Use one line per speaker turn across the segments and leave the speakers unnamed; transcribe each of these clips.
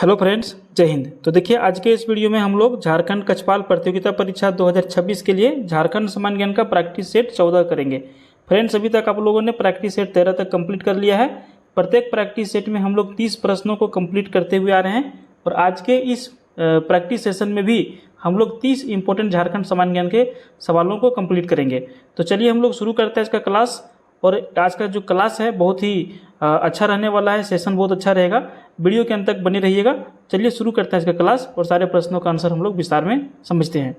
Hello friends, जय हिंद। तो देखिए, आज के इस वीडियो में हम लोग झारखंड कक्षपाल प्रतियोगिता परीक्षा 2026 के लिए झारखंड सामान्य ज्ञान का प्रैक्टिस सेट 14 करेंगे। फ्रेंड्स, अभी तक आप लोगों ने प्रैक्टिस सेट 13 तक कंप्लीट कर लिया है। प्रत्येक प्रैक्टिस सेट में हम लोग 30 प्रश्नों को कंप्लीट करते हुए आ रहे हैं और आज के इस प्रैक्टिस सेशन में भी हम लोग 30 इंपॉर्टेंट झारखंड सामान्य ज्ञान के सवालों को कंप्लीट करेंगे। तो चलिए हम लोग शुरू करते हैं इसका क्लास। और आज का जो क्लास है बहुत ही अच्छा रहने वाला है, सेशन बहुत अच्छा रहेगा। वीडियो के अंत तक बने रहिएगा। चलिए शुरू करते हैं इसका क्लास और सारे प्रश्नों का आंसर हम लोग विस्तार में समझते हैं।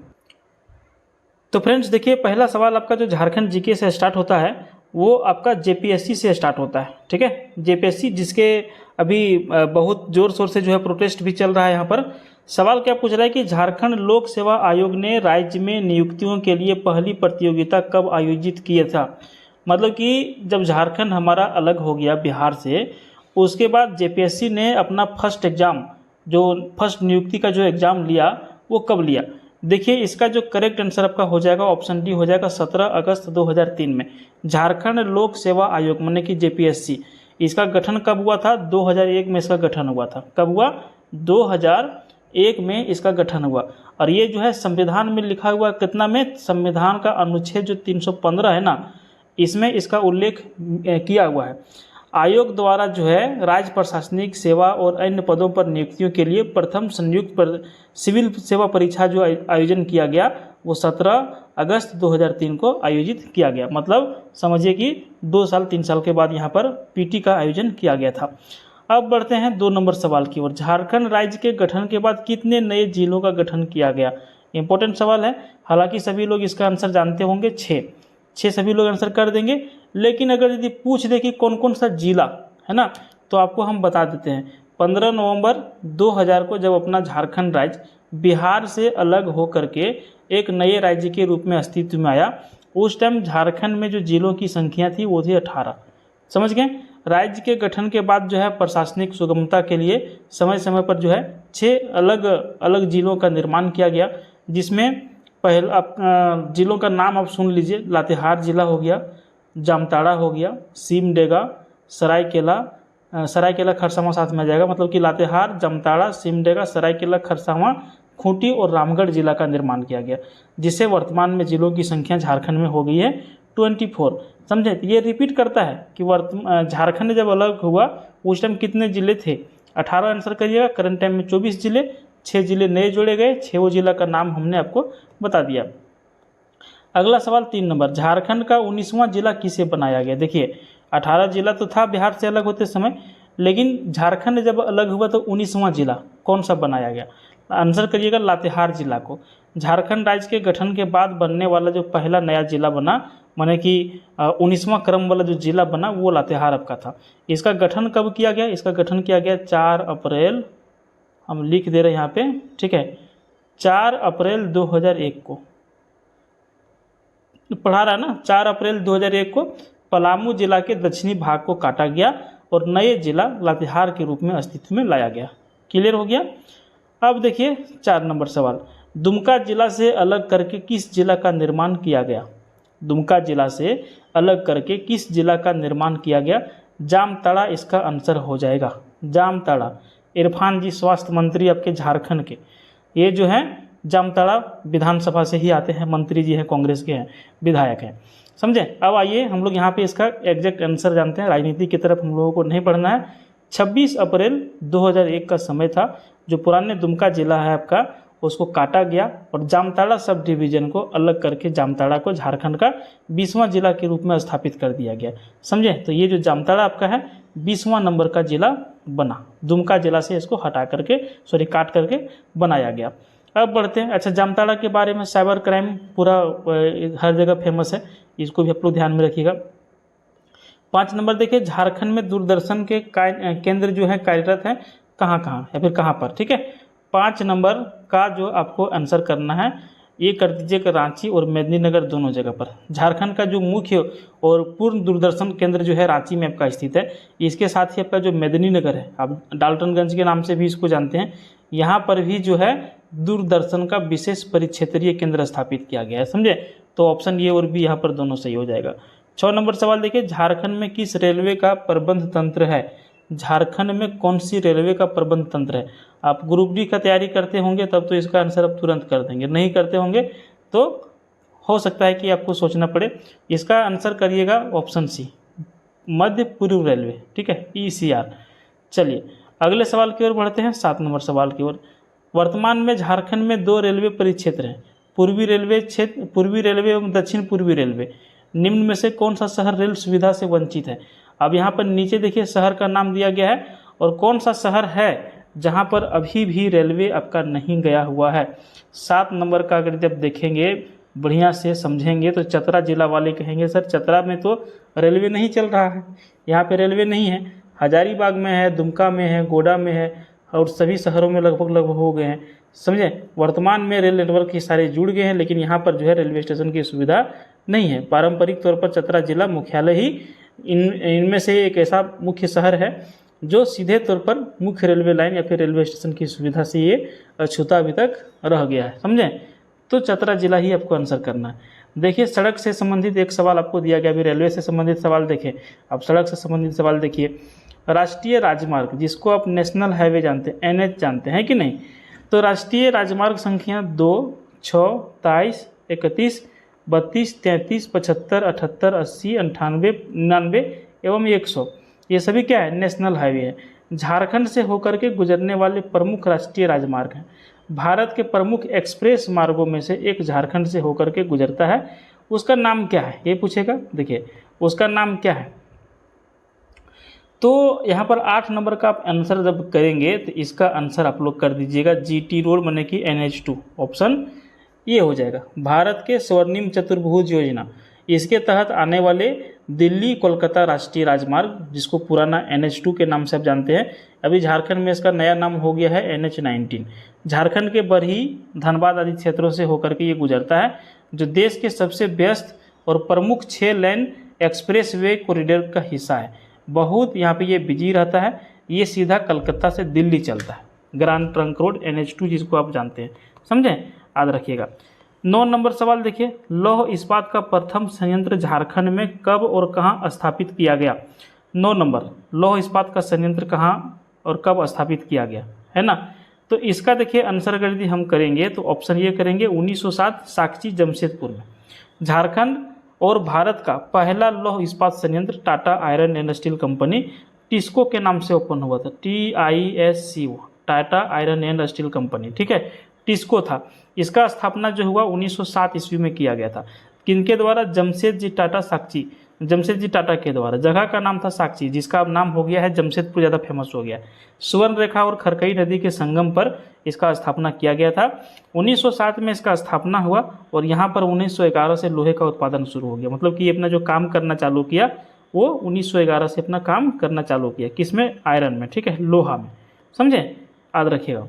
तो फ्रेंड्स देखिए, पहला सवाल आपका जो झारखंड जीके से स्टार्ट होता है वो आपका जेपीएससी से स्टार्ट होता है। ठीक है, जेपीएससी जिसके अभी बहुत जोर शोर से जो है प्रोटेस्ट भी चल रहा है। यहाँ पर सवाल क्या पूछ रहा है कि झारखंड लोक सेवा आयोग ने राज्य में नियुक्तियों के लिए पहली प्रतियोगिता कब आयोजित किया था। मतलब कि जब झारखंड हमारा अलग हो गया बिहार से, उसके बाद जेपीएससी ने अपना फर्स्ट एग्ज़ाम, जो फर्स्ट नियुक्ति का जो एग्ज़ाम लिया वो कब लिया। देखिए, इसका जो करेक्ट आंसर आपका हो जाएगा ऑप्शन डी हो जाएगा 17 अगस्त 2003 में। झारखंड लोक सेवा आयोग माने कि जेपीएससी, इसका गठन कब हुआ था? 2001 में इसका गठन हुआ था। कब हुआ? 2001 में इसका गठन हुआ। और ये जो है संविधान में लिखा हुआ कितना में? संविधान का अनुच्छेद जो 315 है ना, इसमें इसका उल्लेख किया हुआ है। आयोग द्वारा जो है राज्य प्रशासनिक सेवा और अन्य पदों पर नियुक्तियों के लिए प्रथम संयुक्त सिविल सेवा परीक्षा जो आयोजन किया गया वो 17 अगस्त 2003 को आयोजित किया गया। मतलब समझिए कि 2 साल 3 साल के बाद यहाँ पर पीटी का आयोजन किया गया था। अब बढ़ते हैं 2 नंबर सवाल की ओर। झारखंड राज्य के गठन के बाद कितने नए जिलों का गठन किया गया? इंपॉर्टेंट सवाल है। हालांकि सभी लोग इसका आंसर जानते होंगे, 6 सभी लोग आंसर कर देंगे। लेकिन अगर यदि पूछ दे कि कौन कौन सा जिला है ना, तो आपको हम बता देते हैं। 15 नवंबर 2000 को जब अपना झारखंड राज्य बिहार से अलग हो करके एक नए राज्य के रूप में अस्तित्व में आया, उस टाइम झारखंड में जो जिलों की संख्या थी वो थी 18। समझ गए? राज्य के गठन के बाद जो है प्रशासनिक सुगमता के लिए समय समय पर जो है 6 अलग अलग जिलों का निर्माण किया गया, जिसमें पहला जिलों का नाम आप सुन लीजिए। लातेहार जिला हो गया, जामताड़ा हो गया, सिमडेगा, सरायकेला खरसावां साथ में आ जाएगा। मतलब कि लातेहार, जामताड़ा, सिमडेगा, सरायकेला खरसावां, खूंटी और रामगढ़ जिला का निर्माण किया गया, जिससे वर्तमान में जिलों की संख्या झारखंड में हो गई है 24। समझे? ये रिपीट करता है कि झारखंड जब अलग हुआ उस टाइम कितने जिले थे? 18 आंसर करिएगा। करंट टाइम में 24 जिले, 6 जिले नए जोड़े गए, 6 जिला का नाम हमने आपको बता दिया। अगला सवाल 3 नंबर, झारखंड का 19वां जिला किसे बनाया गया? देखिए, 18 जिला तो था बिहार से अलग होते समय, लेकिन झारखंड जब अलग हुआ तो 19वां जिला कौन सा बनाया गया? आंसर करिएगा लातेहार जिला को। झारखंड राज्य के गठन के बाद बनने वाला जो पहला नया जिला बना, माने कि 19वां क्रम वाला जो जिला बना वो लातेहार आपका था। इसका गठन कब किया गया? इसका गठन किया गया 4 अप्रैल, हम लिख दे रहे हैं यहाँ पे, ठीक है, 4 अप्रैल 2001 को। पढ़ा रहा ना, 4 अप्रैल 2001 को पलामू जिला के दक्षिणी भाग को काटा गया और नए जिला लातेहार के रूप में अस्तित्व में लाया गया। क्लियर हो गया? अब देखिए 4 नंबर सवाल, दुमका जिला से अलग करके किस जिला का निर्माण किया गया? दुमका जिला से अलग करके किस जिला का निर्माण किया गया? जामताड़ा इसका आंसर हो जाएगा। जामताड़ा, इरफान जी स्वास्थ्य मंत्री आपके झारखंड के, ये जो है जामताड़ा विधानसभा से ही आते हैं, मंत्री जी हैं, कांग्रेस के हैं, विधायक हैं। समझे? अब आइए हम लोग यहाँ पे इसका एग्जैक्ट आंसर जानते हैं। राजनीति की तरफ हम लोगों को नहीं पढ़ना है। 26 अप्रैल 2001 का समय था, जो पुराने दुमका जिला है आपका उसको काटा गया और जामताड़ा सब डिवीजन को अलग करके जामताड़ा को झारखंड का 20वां जिला के रूप में स्थापित कर दिया गया। समझे? तो ये जो जामताड़ा आपका है 20वां नंबर का जिला बना, दुमका जिला से इसको हटा करके काट करके बनाया गया। अब बढ़ते हैं। अच्छा, जामताड़ा के बारे में साइबर क्राइम पूरा हर जगह फेमस है, इसको भी आप लोग ध्यान में रखिएगा। 5 नंबर देखिए, झारखंड में दूरदर्शन के केंद्र जो है कार्यरत हैं कहाँ कहाँ या फिर कहाँ पर? ठीक है, 5 नंबर का जो आपको आंसर करना है ये कर दीजिएगा रांची और मेदिनीनगर दोनों जगह पर। झारखंड का जो मुख्य और पूर्ण दूरदर्शन केंद्र जो है रांची में आपका स्थित है। इसके साथ ही आपका जो मेदिनीनगर है, आप डाल्टनगंज के नाम से भी इसको जानते हैं, यहाँ पर भी जो है दूरदर्शन का विशेष परिक्षेत्रीय केंद्र स्थापित किया गया है। समझे? तो ऑप्शन ये और भी यहाँ पर दोनों सही हो जाएगा। 6 नंबर सवाल देखिए, झारखंड में किस रेलवे का प्रबंध तंत्र है? झारखंड में कौन सी रेलवे का प्रबंध तंत्र है। आप ग्रुप डी का तैयारी करते होंगे तब तो इसका आंसर आप तुरंत कर देंगे, नहीं करते होंगे तो हो सकता है कि आपको सोचना पड़े। इसका आंसर करिएगा ऑप्शन सी, मध्य पूर्व रेलवे, ठीक है, ECR। चलिए अगले सवाल की ओर बढ़ते हैं, 7 नंबर सवाल की ओर। वर्तमान में झारखंड में 2 रेलवे परिक्षेत्र हैं, पूर्वी रेलवे एवं दक्षिण पूर्वी रेलवे। निम्न में से कौन सा शहर रेल सुविधा से वंचित है। अब यहाँ पर नीचे देखिए शहर का नाम दिया गया है और कौन सा शहर है जहाँ पर अभी भी रेलवे आपका नहीं गया हुआ है। 7 नंबर का अगर जब देखेंगे बढ़िया से समझेंगे तो चतरा जिला वाले कहेंगे सर चतरा में तो रेलवे नहीं चल रहा है, यहाँ पे रेलवे नहीं है। हजारीबाग में है, दुमका में है, गोडा में है और सभी शहरों में लगभग हो गए हैं, समझे। वर्तमान में रेल नेटवर्क के सारे जुड़ गए हैं लेकिन यहाँ पर जो है रेलवे स्टेशन की सुविधा नहीं है। पारंपरिक तौर पर चतरा जिला मुख्यालय ही इनमें से एक ऐसा मुख्य शहर है जो सीधे तौर पर मुख्य रेलवे लाइन या फिर रेलवे स्टेशन की सुविधा से ये अछूता अभी तक रह गया है, समझे। तो चतरा जिला ही आपको आंसर करना है। देखिए सड़क से संबंधित एक सवाल आपको दिया गया, अभी रेलवे से संबंधित सवाल देखें, आप सड़क से संबंधित सवाल देखिए। राष्ट्रीय राजमार्ग जिसको आप नेशनल हाईवे जानते हैं, NH जानते हैं कि नहीं, तो राष्ट्रीय राजमार्ग संख्या 2, 6, 23, 31, 32, 33, 75, 78, 80, 98, 99 एवं 100 ये सभी क्या है, नेशनल हाईवे है। झारखंड से होकर के गुजरने वाले प्रमुख राष्ट्रीय राजमार्ग हैं। भारत के प्रमुख एक्सप्रेस मार्गों में से एक झारखंड से होकर के गुजरता है, उसका नाम क्या है, ये पूछेगा। देखिए उसका नाम क्या है, तो यहाँ पर 8 नंबर का आप आंसर जब करेंगे तो इसका आंसर आप लोग कर दीजिएगा GT रोड माने कि NH2, ऑप्शन ये हो जाएगा। भारत के स्वर्णिम चतुर्भुज योजना, इसके तहत आने वाले दिल्ली कोलकाता राष्ट्रीय राजमार्ग जिसको पुराना NH2 के नाम से आप जानते हैं, अभी झारखंड में इसका नया नाम हो गया है NH19। झारखंड के बरही, धनबाद आदि क्षेत्रों से होकर के ये गुजरता है, जो देश के सबसे व्यस्त और प्रमुख 6 लेन एक्सप्रेस वे कॉरिडोर का हिस्सा है। बहुत यहाँ पे ये बिजी रहता है, ये सीधा कलकत्ता से दिल्ली चलता है, ग्रांड ट्रंक रोड NH2 जिसको आप जानते हैं, समझे, याद रखिएगा। 9 नंबर सवाल देखिए, लौह इस्पात का प्रथम संयंत्र झारखंड में कब और कहाँ स्थापित किया गया। 9 नंबर, लौह इस्पात का संयंत्र कहाँ और कब स्थापित किया गया, है ना। तो इसका देखिए आंसर अगर यदि हम करेंगे तो ऑप्शन ये करेंगे 1907 साक्षी जमशेदपुर में। झारखंड और भारत का पहला लौह इस्पात संयंत्र Tata iron and steel company TISCO के नाम से ओपन हुआ था, TISCO, Tata iron and steel company, ठीक है, टिस्को था। इसका स्थापना जो हुआ 1907 ईस्वी में किया गया था। किनके द्वारा, जमशेद जी टाटा के द्वारा। जगह का नाम था साक्षी जिसका अब नाम हो गया है जमशेदपुर, ज़्यादा फेमस हो गया। सुवर्ण रेखा और खरकई नदी के संगम पर इसका स्थापना किया गया था। 1907 में इसका स्थापना हुआ और यहाँ पर 1911 से लोहे का उत्पादन शुरू हो गया। मतलब कि ये अपना जो काम करना चालू किया वो 1911 से अपना काम करना चालू किया, किसमें, आयरन में, ठीक है, लोहा में, समझे, याद रखिएगा।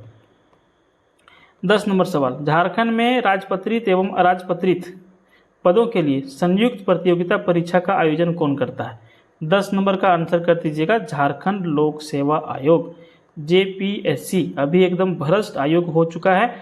10 नंबर सवाल, झारखंड में राजपत्रित एवं अराजपत्रित पदों के लिए संयुक्त प्रतियोगिता परीक्षा का आयोजन कौन करता है। 10 नंबर का आंसर कर दीजिएगा झारखंड लोक सेवा आयोग, JPSC। अभी एकदम भ्रष्ट आयोग हो चुका है,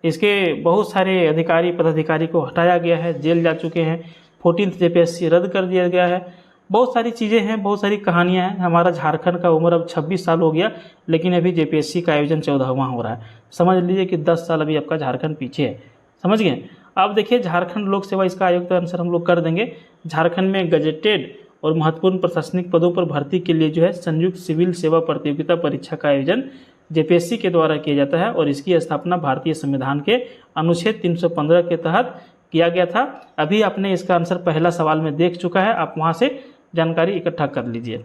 इसके बहुत सारे अधिकारी पदाधिकारी को हटाया गया है, जेल जा चुके हैं, 14th JPSC रद्द कर दिया गया है। बहुत सारी चीज़ें हैं, बहुत सारी कहानियां हैं। हमारा झारखंड का उम्र अब 26 साल हो गया लेकिन अभी JPSC का आयोजन 14वां हो रहा है। समझ लीजिए कि 10 साल अभी आपका झारखंड पीछे है, समझ गए। अब देखिए झारखंड लोक सेवा, इसका आयोग का आंसर हम लोग कर देंगे। झारखंड में गजेटेड और महत्वपूर्ण प्रशासनिक पदों पर भर्ती के लिए जो है संयुक्त सिविल सेवा प्रतियोगिता परीक्षा का आयोजन JPSC के द्वारा किया जाता है और इसकी स्थापना भारतीय संविधान के अनुच्छेद 315 के तहत किया गया था। अभी आपने इसका आंसर पहला सवाल में देख चुका है, आप वहाँ से जानकारी इकट्ठा कर लीजिए।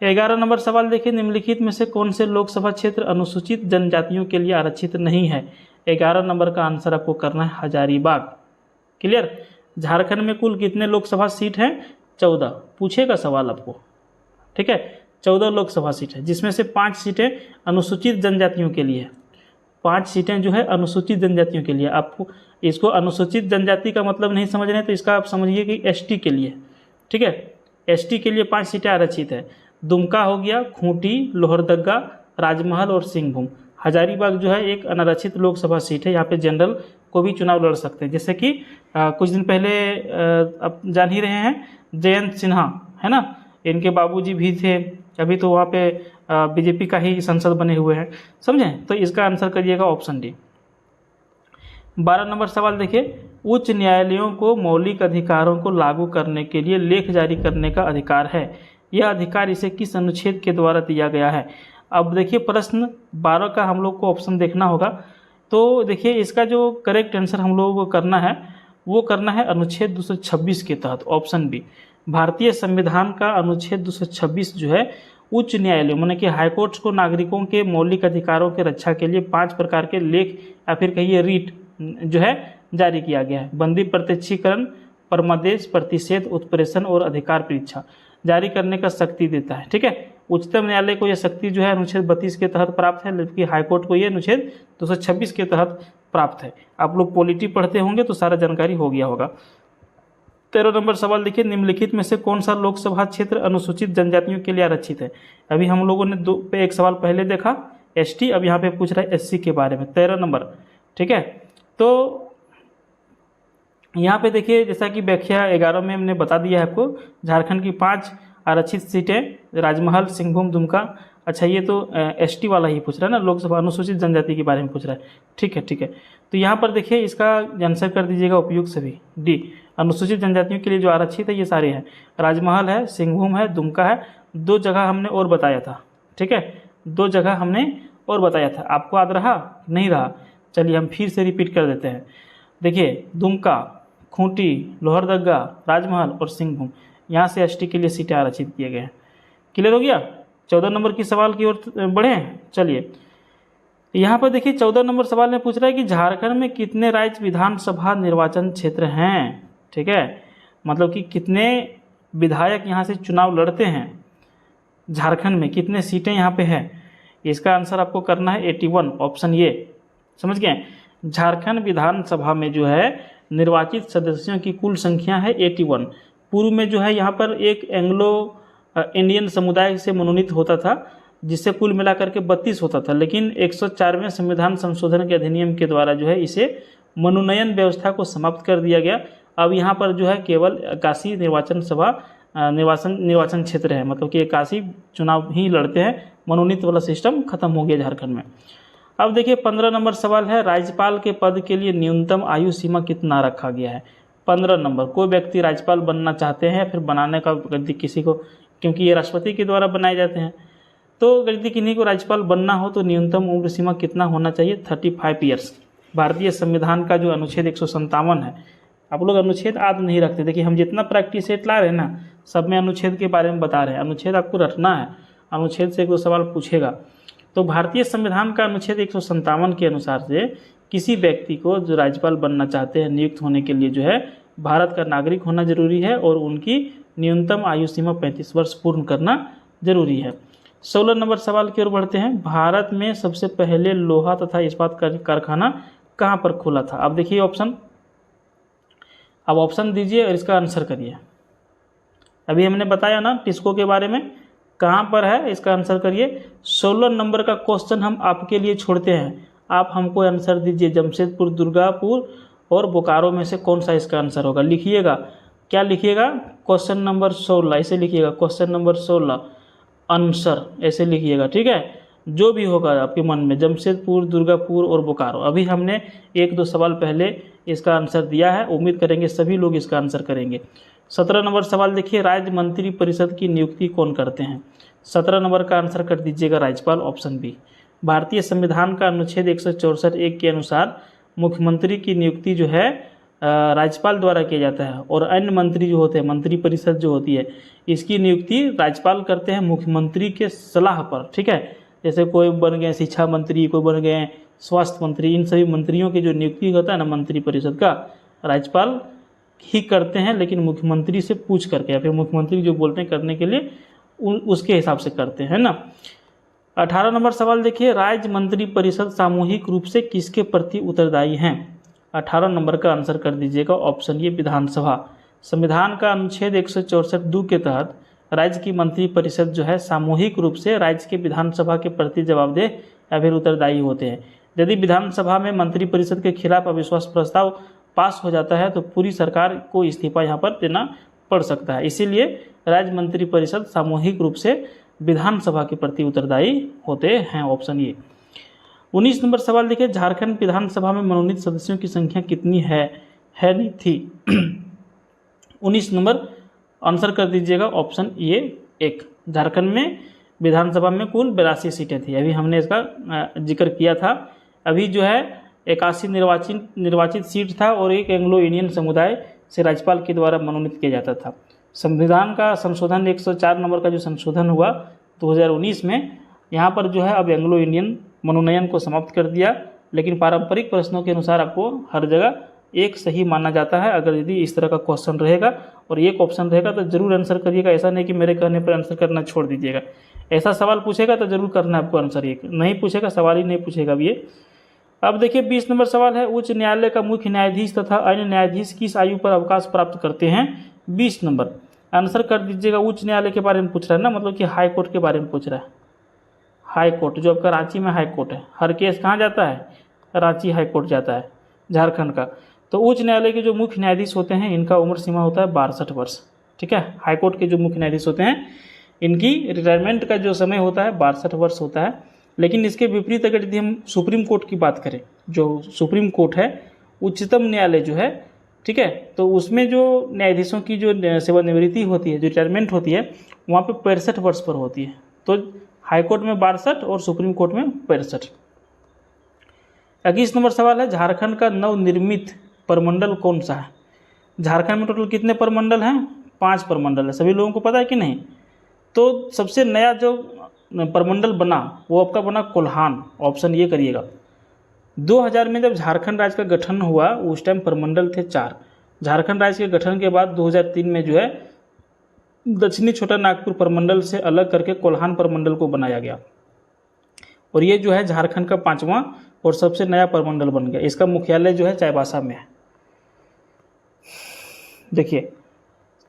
11 नंबर सवाल देखिए, निम्नलिखित में से कौन से लोकसभा क्षेत्र अनुसूचित जनजातियों के लिए आरक्षित नहीं है। 11 नंबर का आंसर आपको करना है हजारीबाग। क्लियर। झारखंड में कुल कितने लोकसभा सीट हैं, 14, पूछेगा सवाल आपको, ठीक है, 14 लोकसभा सीट है जिसमें से 5 सीटें अनुसूचित जनजातियों के लिए, 5 सीटें जो है अनुसूचित जनजातियों के लिए। आपको इसको अनुसूचित जनजाति का मतलब नहीं समझ रहे हैं तो इसका आप समझिए कि ST के लिए, ठीक है, ST के लिए 5 सीटें आरक्षित है। दुमका हो गया, खूंटी, लोहरदगा, राजमहल और सिंहभूम। हजारीबाग जो है एक अनारक्षित लोकसभा सीट है, यहाँ पे जनरल को भी चुनाव लड़ सकते हैं। जैसे कि कुछ दिन पहले आप जान ही रहे हैं जयंत सिन्हा, है ना, इनके बाबूजी भी थे, अभी तो वहाँ पे बीजेपी का ही संसद बने हुए हैं, समझें। तो इसका आंसर करिएगा ऑप्शन डी। 12 नंबर सवाल देखिए, उच्च न्यायालयों को मौलिक अधिकारों को लागू करने के लिए लेख जारी करने का अधिकार है। यह अधिकार इसे किस अनुच्छेद के द्वारा दिया गया है। अब देखिए प्रश्न 12 का हम लोग को ऑप्शन देखना होगा। तो देखिए इसका जो करेक्ट आंसर हम लोगों को करना है वो करना है अनुच्छेद 226 के तहत, ऑप्शन बी। भारतीय संविधान का अनुच्छेद 226 जो है उच्च न्यायालय माने कि हाईकोर्ट को नागरिकों के मौलिक अधिकारों की रक्षा के लिए 5 प्रकार के लेख या फिर कहिए रीट जो है जारी किया गया है। बंदी, प्रत्यक्षीकरण, परमादेश, प्रतिषेध, उत्प्रेषण और अधिकार परीक्षा जारी करने का शक्ति देता है। ठीक है, उच्चतम न्यायालय को यह शक्ति जो है अनुच्छेद 32 के तहत प्राप्त है, जबकि हाईकोर्ट को यह अनुच्छेद 226 के तहत प्राप्त है। आप लोग पॉलिटी पढ़ते होंगे तो सारा जानकारी हो गया होगा। 13 नंबर सवाल देखिए, निम्नलिखित में से कौन सा लोकसभा क्षेत्र अनुसूचित जनजातियों के लिए आरक्षित है। अभी हम लोगों ने एक सवाल पहले देखा एसटी, अब यहाँ पे पूछ रहा है एससी के बारे में, 13 नंबर। ठीक है, तो यहाँ पे देखिए जैसा कि व्याख्या 11 में हमने बता दिया है आपको, झारखंड की 5 आरक्षित सीटें, राजमहल, सिंहभूम, दुमका। अच्छा ये तो एसटी वाला ही पूछ रहा है ना, लोकसभा अनुसूचित जनजाति के बारे में पूछ रहा है। ठीक है ठीक है, तो यहाँ पर देखिए इसका आंसर कर दीजिएगा उपयुक्त सभी, डी। अनुसूचित जनजातियों के लिए जो आरक्षित है ये सारे हैं, राजमहल है, सिंहभूम है, दुमका है। 2 जगह हमने और बताया था। ठीक है, 2 जगह हमने और बताया था, आपको याद रहा नहीं रहा, चलिए हम फिर से रिपीट कर देते हैं। देखिए दुमका, खूंटी, लोहरदगा, राजमहल और सिंहभूम, यहाँ से एसटी के लिए सीटें आरक्षित किए गए हैं। क्लियर हो गया। 14 नंबर की सवाल की ओर बढ़े। चलिए यहाँ पर देखिए 14 नंबर सवाल में पूछ रहा है कि झारखंड में कितने राज्य विधानसभा निर्वाचन क्षेत्र हैं। ठीक है, मतलब कि कितने विधायक यहाँ से चुनाव लड़ते हैं, झारखंड में कितने सीटें यहाँ पे है। इसका आंसर आपको करना है 81, ऑप्शन ये। समझ गए, झारखंड विधानसभा में जो है निर्वाचित सदस्यों की कुल संख्या है 81। पूर्व में जो है यहाँ पर एक एंग्लो इंडियन समुदाय से मनोनीत होता था, जिससे कुल मिलाकर के 32 होता था, लेकिन 104वें संविधान संशोधन के अधिनियम के द्वारा जो है इसे मनोनयन व्यवस्था को समाप्त कर दिया गया। अब यहाँ पर जो है केवल 81 निर्वाचन क्षेत्र है, मतलब कि 81 चुनाव ही लड़ते हैं, मनोनीत वाला सिस्टम खत्म हो गया झारखंड में। अब देखिए 15 नंबर सवाल है, राज्यपाल के पद के लिए न्यूनतम आयु सीमा कितना रखा गया है। 15 नंबर, कोई व्यक्ति राज्यपाल बनना चाहते हैं, फिर बनाने का यदि किसी को, क्योंकि ये राष्ट्रपति के द्वारा बनाए जाते हैं, तो यदि किन्हीं को राज्यपाल बनना हो तो न्यूनतम उम्र सीमा कितना होना चाहिए, 35 ईयर्स। भारतीय संविधान का जो अनुच्छेद 157 है, आप लोग अनुच्छेद याद नहीं रखते। देखिए हम जितना प्रैक्टिस सेट ला रहे हैं ना, सब में अनुच्छेद के बारे में बता रहे हैं। अनुच्छेद आपको रखना है, अनुच्छेद से 1-2 सवाल पूछेगा। तो भारतीय संविधान का अनुच्छेद 157 के अनुसार से किसी व्यक्ति को जो राज्यपाल बनना चाहते हैं नियुक्त होने के लिए जो है भारत का नागरिक होना जरूरी है और उनकी न्यूनतम आयु सीमा 35 वर्ष पूर्ण करना जरूरी है। 16 नंबर सवाल की ओर बढ़ते हैं, भारत में सबसे पहले लोहा तथा इस्पात कारखाना कहाँ पर खुला था। अब देखिए ऑप्शन, अब ऑप्शन दीजिए और इसका आंसर करिए। अभी हमने बताया ना टिस्को के बारे में, कहाँ पर है इसका आंसर करिए। 16 नंबर का क्वेश्चन हम आपके लिए छोड़ते हैं, आप हमको आंसर दीजिए। जमशेदपुर, दुर्गापुर और बोकारो में से कौन सा इसका आंसर होगा। लिखिएगा, क्या लिखिएगा, क्वेश्चन नंबर 16 ऐसे लिखिएगा, क्वेश्चन नंबर 16 आंसर ऐसे लिखिएगा। ठीक है, जो भी होगा आपके मन में, जमशेदपुर, दुर्गापुर और बोकारो। अभी हमने 1-2 सवाल पहले इसका आंसर दिया है, उम्मीद करेंगे सभी लोग इसका आंसर करेंगे। 17 नंबर सवाल देखिए, राज्य मंत्री परिषद की नियुक्ति कौन करते हैं। 17 नंबर का आंसर कर दीजिएगा राज्यपाल, ऑप्शन बी। भारतीय संविधान का अनुच्छेद 164(1) के अनुसार मुख्यमंत्री की नियुक्ति जो है राज्यपाल द्वारा किया जाता है, और अन्य मंत्री जो होते हैं, मंत्री परिषद जो होती है, इसकी नियुक्ति राज्यपाल करते हैं मुख्यमंत्री के सलाह पर। ठीक है, जैसे कोई बन गए शिक्षा मंत्री, कोई बन गए स्वास्थ्य मंत्री, इन सभी मंत्रियों की जो नियुक्ति होता है ना मंत्री परिषद का, राज्यपाल ही करते हैं, लेकिन मुख्यमंत्री से पूछ करके या फिर मुख्यमंत्री जो बोलते हैं करने के लिए उसके हिसाब से करते हैं ना। 18 नंबर सवाल देखिए, राज्य मंत्री परिषद सामूहिक रूप से किसके प्रति उत्तरदायी हैं। 18 नंबर का आंसर कर दीजिएगा, ऑप्शन ये विधानसभा। संविधान का अनुच्छेद 164(2) के तहत राज्य की मंत्री परिषद जो है सामूहिक रूप से राज्य के विधानसभा के प्रति जवाबदेह या फिर उत्तरदायी होते हैं। यदि विधानसभा में मंत्री परिषद के खिलाफ अविश्वास प्रस्ताव पास हो जाता है तो पूरी सरकार को इस्तीफा यहाँ पर देना पड़ सकता है। इसीलिए राज्य मंत्री परिषद सामूहिक रूप से विधानसभा के प्रति उत्तरदायी होते हैं, ऑप्शन ए। 19 नंबर सवाल देखिए, झारखंड विधानसभा में मनोनीत सदस्यों की संख्या कितनी है नहीं थी। 19 नंबर आंसर कर दीजिएगा ऑप्शन ए 1। झारखंड में विधानसभा में कुल 82 सीटें थी, अभी हमने इसका जिक्र किया था। अभी जो है 81 निर्वाचित सीट था और एक एंग्लो इंडियन समुदाय से राज्यपाल के द्वारा मनोनीत किया जाता था। संविधान का संशोधन 104 नंबर का जो संशोधन हुआ 2019 में, यहाँ पर जो है अब एंग्लो इंडियन मनोनयन को समाप्त कर दिया, लेकिन पारंपरिक प्रश्नों के अनुसार आपको हर जगह एक सही माना जाता है। अगर यदि इस तरह का क्वेश्चन रहेगा और एक ऑप्शन रहेगा तो जरूर आंसर करिएगा, ऐसा नहीं कि मेरे कहने पर आंसर करना छोड़ दीजिएगा। ऐसा सवाल पूछेगा तो जरूर करना आपको आंसर, एक नहीं पूछेगा सवाल ही नहीं पूछेगा ये। अब देखिए 20 नंबर सवाल है, उच्च न्यायालय का मुख्य न्यायाधीश तथा अन्य न्यायाधीश किस आयु पर अवकाश प्राप्त करते हैं। 20 नंबर आंसर कर दीजिएगा। उच्च न्यायालय के बारे में पूछ रहा है ना, मतलब कि हाई कोर्ट के बारे में पूछ रहा है। हाई कोर्ट जो आपका रांची में हाई कोर्ट है, हर केस कहाँ जाता है, रांची हाई कोर्ट जाता है झारखंड का। तो उच्च न्यायालय के जो मुख्य न्यायाधीश होते हैं इनका उम्र सीमा होता है 62 वर्ष, ठीक है। हाई कोर्ट के जो मुख्य न्यायाधीश होते हैं इनकी रिटायरमेंट का जो समय होता है 62 वर्ष होता है। लेकिन इसके विपरीत अगर यदि हम सुप्रीम कोर्ट की बात करें, जो सुप्रीम कोर्ट है, उच्चतम न्यायालय जो है, ठीक है, तो उसमें जो न्यायाधीशों की जो सेवानिवृत्ति होती है, जो रिटायरमेंट होती है, वहाँ पे 65 वर्ष पर होती है। तो हाई कोर्ट में 62 और सुप्रीम कोर्ट में 65। 21 नंबर सवाल है, झारखंड का नवनिर्मित परमंडल कौन सा है। झारखंड में टोटल कितने परमंडल हैं, 5 परमंडल है, सभी लोगों को पता है कि नहीं। तो सबसे नया जो परमंडल बना वो आपका बना कोल्हान, ऑप्शन ये करिएगा। 2000 में जब झारखंड राज्य का गठन हुआ उस टाइम परमंडल थे 4। झारखंड राज्य के गठन के बाद 2003 में जो है दक्षिणी छोटा नागपुर परमंडल से अलग करके कोल्हान परमंडल को बनाया गया और ये जो है झारखंड का 5वां और सबसे नया परमंडल बन गया। इसका मुख्यालय जो है चाईबासा में है। देखिए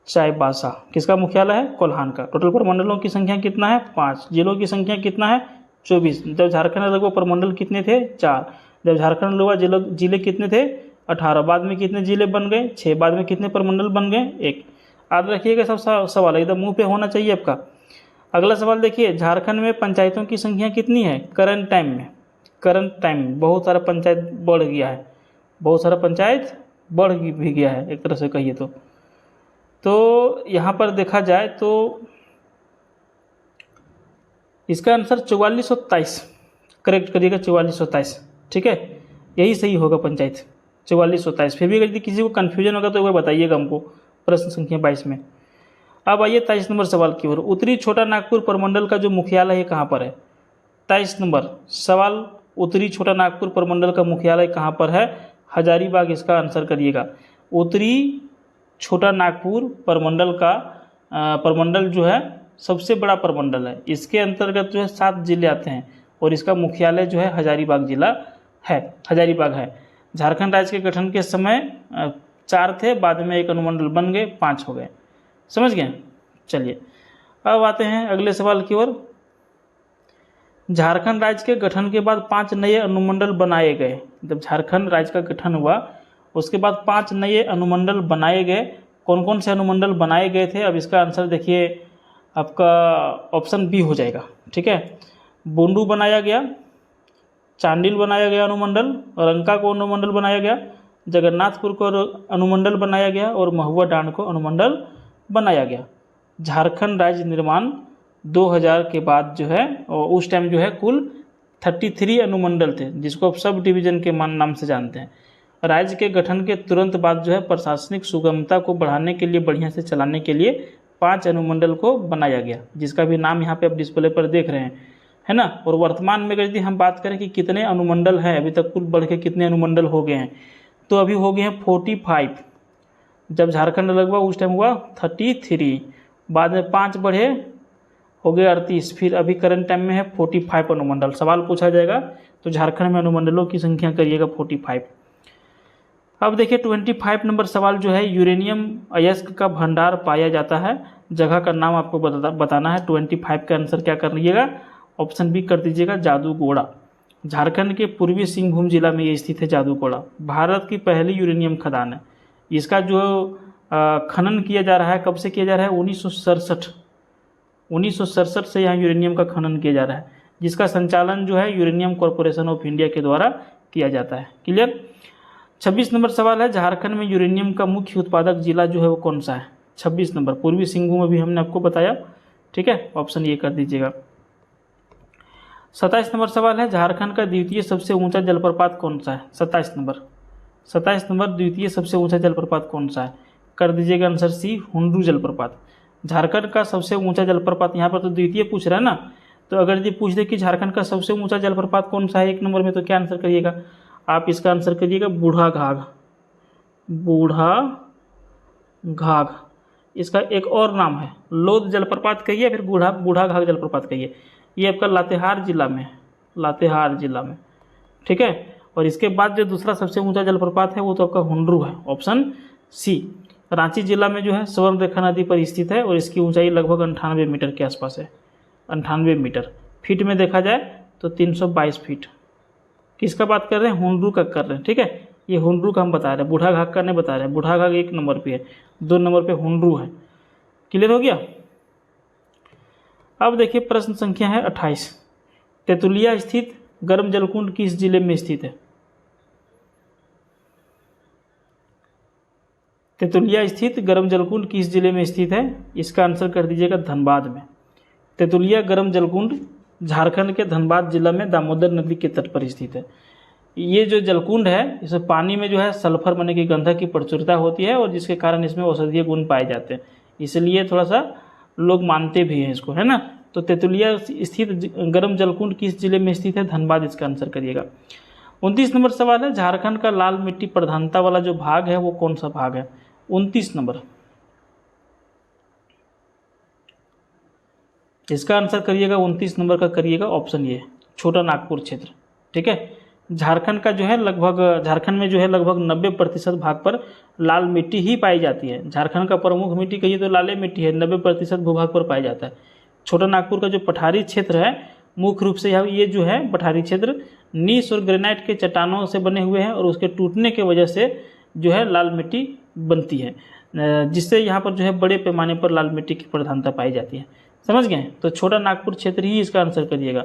चाईबासा किसका मुख्यालय है, कोल्हान का। टोटल परमंडलों की संख्या कितना है, 5। जिलों की संख्या कितना है, 24। जब झारखंड अलग हुआ परमंडल कितने थे, 4। जब झारखंड हुआ जिले कितने थे, 18। बाद में कितने जिले बन गए, 6। बाद में कितने परमंडल बन गए, 1। याद रखिएगा सब सवाल एकदम मुंह पे होना चाहिए आपका। अगला सवाल देखिए, झारखंड में पंचायतों की संख्या कितनी है करंट टाइम में। करंट टाइम बहुत सारा पंचायत बढ़ गया है, बहुत सारा पंचायत बढ़ भी गया है एक तरह से कहिए तो यहाँ पर देखा जाए तो इसका आंसर 4423 करेक्ट करिएगा, 4423, ठीक है, यही सही होगा पंचायत 4423। फिर भी अगर किसी को कन्फ्यूजन होगा तो एक बार बताइएगा हमको प्रश्न संख्या 22 में। अब आइए 23 नंबर सवाल की ओर। उत्तरी छोटा नागपुर परमंडल का जो मुख्यालय है कहाँ पर है। 23 नंबर सवाल, उत्तरी छोटा नागपुर परमंडल का मुख्यालय कहाँ पर है, हजारीबाग इसका आंसर करिएगा। उत्तरी छोटा नागपुर परमंडल जो है सबसे बड़ा परमंडल है। इसके अंतर्गत जो है 7 जिले आते हैं और इसका मुख्यालय जो है हजारीबाग जिला है, हजारीबाग है। झारखंड राज्य के गठन के समय 4 थे, बाद में एक अनुमंडल बन गए, 5 हो गए। समझ गए। चलिए अब आते हैं अगले सवाल की ओर। झारखंड राज्य के गठन के बाद 5 नए अनुमंडल बनाए गए। जब झारखंड राज्य का गठन हुआ उसके बाद 5 नए अनुमंडल बनाए गए। कौन कौन से अनुमंडल बनाए गए थे, अब इसका आंसर देखिए आपका ऑप्शन बी हो जाएगा, ठीक है। बुंडू बनाया गया, चांडिल बनाया गया अनुमंडल, रंका को अनुमंडल बनाया गया, जगन्नाथपुर को अनुमंडल बनाया गया और महुआ डांड को अनुमंडल बनाया गया। झारखंड राज्य निर्माण 2000 के बाद जो है उस टाइम जो है कुल 33 अनुमंडल थे, जिसको आप सब डिवीज़न के नाम से जानते हैं। राज्य के गठन के तुरंत बाद जो है प्रशासनिक सुगमता को बढ़ाने के लिए, बढ़िया से चलाने के लिए 5 अनुमंडल को बनाया गया, जिसका भी नाम यहाँ पे आप डिस्प्ले पर देख रहे हैं, है ना। और वर्तमान में यदि हम बात करें कि कितने अनुमंडल हैं, अभी तक कुल बढ़ के कितने अनुमंडल हो गए हैं, तो अभी हो गए हैं 45। जब झारखंड अलग हुआ उस टाइम हुआ 33, बाद में 5 बढ़े हो गए 38, फिर अभी करंट टाइम में है 45 अनुमंडल। सवाल पूछा जाएगा तो झारखंड में अनुमंडलों की संख्या करिएगा 45। अब देखिए 25 नंबर सवाल जो है, यूरेनियम अयस्क का भंडार पाया जाता है, जगह का नाम आपको बताना है। 25 का आंसर क्या कर लीजिएगा, ऑप्शन बी कर दीजिएगा, जादूगोड़ा। झारखंड के पूर्वी सिंहभूम जिला में ये स्थित है जादूगोड़ा। भारत की पहली यूरेनियम खदान है। इसका जो खनन किया जा रहा है, कब से किया जा रहा है, 1967 1967 से यहाँ यूरेनियम का खनन किया जा रहा है, जिसका संचालन जो है यूरेनियम कॉरपोरेशन ऑफ इंडिया के द्वारा किया जाता है। क्लियर। 26 नंबर सवाल है, झारखंड में यूरेनियम का मुख्य उत्पादक जिला जो है वो कौन सा है? 26 नंबर पूर्वी सिंहभूम अभी हमने आपको बताया, ठीक है, ऑप्शन ये कर दीजिएगा। 27 नंबर सवाल है, झारखंड का द्वितीय सबसे ऊंचा जलप्रपात कौन सा है? 27 नंबर द्वितीय सबसे ऊंचा जलप्रपात कौन सा है? कर दीजिएगा आंसर सी, हुंड्रू जलप्रपात। झारखंड का सबसे ऊंचा जलप्रपात, यहाँ पर तो द्वितीय पूछ रहा है ना, तो अगर यदि पूछ दे कि झारखंड का सबसे ऊंचा जलप्रपात कौन सा है 1 नंबर में, तो क्या आंसर करिएगा आप? इसका आंसर करिएगा बूढ़ा घाघ। इसका एक और नाम है लोध जलप्रपात कहिए, फिर बूढ़ा घाघ जलप्रपात कहिए। ये आपका लातेहार जिला में, ठीक है। और इसके बाद जो दूसरा सबसे ऊंचा जलप्रपात है वो तो आपका हुंड्रू है, ऑप्शन सी। रांची जिला में जो है स्वर्ण रेखा नदी पर स्थित है और इसकी ऊंचाई लगभग 98 मीटर के आसपास है। 98 मीटर, फीट में देखा जाए तो 322 फीट। किसका बात कर रहे हैं? हुंड्रू का कर रहे हैं, ठीक है। ये हुंड्रू का हम बता रहे हैं, बूढ़ा घाघ का नहीं बता रहे हैं। बूढ़ा घाघ 1 नंबर पे है, 2 नंबर पे हुंड्रू है। क्लियर हो गया। अब देखिए प्रश्न संख्या है 28। तेतुलिया स्थित गर्म जलकुंड किस जिले में स्थित है? तेतुलिया स्थित गर्म जलकुंड किस जिले में स्थित है? इसका आंसर कर दीजिएगा धनबाद में। तेतुलिया गर्म जलकुंड झारखंड के धनबाद जिला में दामोदर नदी के तट पर स्थित है। ये जो जलकुंड है, इसमें पानी में जो है सल्फर माने की गंधक की प्रचुरता होती है और जिसके कारण इसमें औषधीय गुण पाए जाते हैं, इसलिए थोड़ा सा लोग मानते भी हैं इसको, है ना। तो तेतुलिया स्थित गर्म जलकुंड किस जिले में स्थित है? धनबाद, इसका आंसर करिएगा। 29 नंबर सवाल है, झारखंड का लाल मिट्टी प्रधानता वाला जो भाग है वो कौन सा भाग है? 29 नंबर, इसका आंसर करिएगा 29 नंबर का करिएगा ऑप्शन ए, छोटा नागपुर क्षेत्र, ठीक है। झारखंड का जो है झारखंड में जो है लगभग 90% भाग पर लाल मिट्टी ही पाई जाती है। झारखंड का प्रमुख मिट्टी कहिए तो लाले मिट्टी है, 90% भूभाग पर पाया जाता है। छोटा नागपुर का जो पठारी क्षेत्र है, मुख्य रूप से ये जो है पठारी क्षेत्र नीस और ग्रेनाइट के चट्टानों से बने हुए हैं और उसके टूटने की वजह से जो है लाल मिट्टी बनती है, जिससे यहाँ पर जो है बड़े पैमाने पर लाल मिट्टी की प्रधानता पाई जाती है। समझ गए? तो छोटा नागपुर क्षेत्र ही इसका आंसर करिएगा।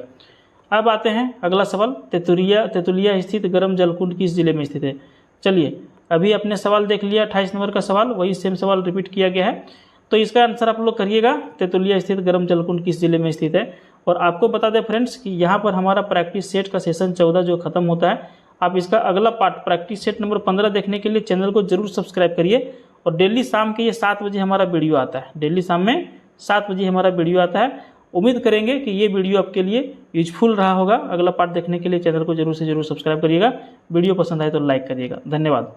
अब आते हैं अगला सवाल, तेतुलिया स्थित गर्म जलकुंड किस जिले में स्थित है? चलिए, अभी आपने सवाल देख लिया 28 नंबर का सवाल, वही सेम सवाल रिपीट किया गया है। तो इसका आंसर आप लोग करिएगा, तेतुलिया स्थित गर्म जलकुंड किस जिले में स्थित है। और आपको बता दें फ्रेंड्स कि यहाँ पर हमारा प्रैक्टिस सेट का सेशन 14 जो खत्म होता है, आप इसका अगला पार्ट प्रैक्टिस सेट नंबर 15 देखने के लिए चैनल को जरूर सब्सक्राइब करिए। और डेली शाम के ये 7 बजे हमारा वीडियो आता है, डेली शाम में 7 बजे हमारा वीडियो आता है। उम्मीद करेंगे कि ये वीडियो आपके लिए यूजफुल रहा होगा। अगला पार्ट देखने के लिए चैनल को जरूर से जरूर सब्सक्राइब करिएगा। वीडियो पसंद आए तो लाइक करिएगा। धन्यवाद।